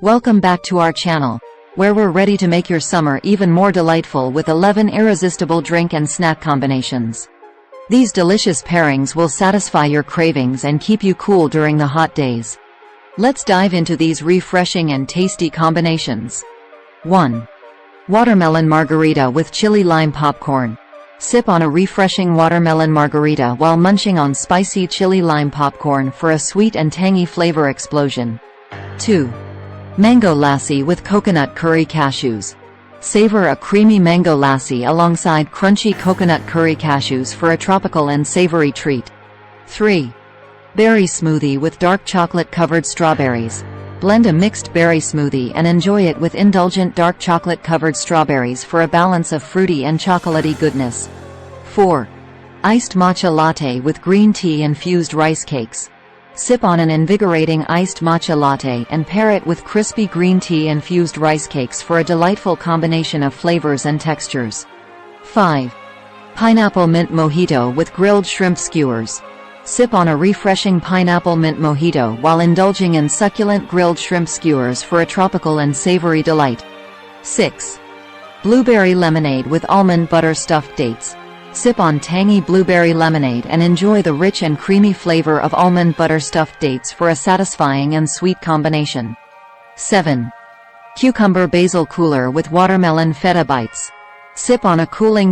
Welcome back to our channel, where we're ready to make your summer even more delightful with 11 irresistible drink and snack combinations. These delicious pairings will satisfy your cravings and keep you cool during the hot days. Let's dive into these refreshing and tasty combinations. 1. Watermelon margarita with chili lime popcorn. Sip on a refreshing watermelon margarita while munching on spicy chili lime popcorn for a sweet and tangy flavor explosion. 2. Mango lassi with coconut curry cashews. Savor a creamy mango lassi alongside crunchy coconut curry cashews for a tropical and savory treat. 3. Berry smoothie with dark chocolate-covered strawberries. Blend a mixed berry smoothie and enjoy it with indulgent dark chocolate-covered strawberries for a balance of fruity and chocolatey goodness. 4. Iced matcha latte with green tea-infused rice cakes. Sip on an invigorating iced matcha latte and pair it with crispy green tea-infused rice cakes for a delightful combination of flavors and textures. 5. Pineapple mint mojito with grilled shrimp skewers. Sip on a refreshing pineapple mint mojito while indulging in succulent grilled shrimp skewers for a tropical and savory delight. 6. Blueberry lemonade with almond butter stuffed dates. Sip on tangy blueberry lemonade and enjoy the rich and creamy flavor of almond butter stuffed dates for a satisfying and sweet combination. 7. Cucumber basil cooler with watermelon feta bites. Sip on a cooling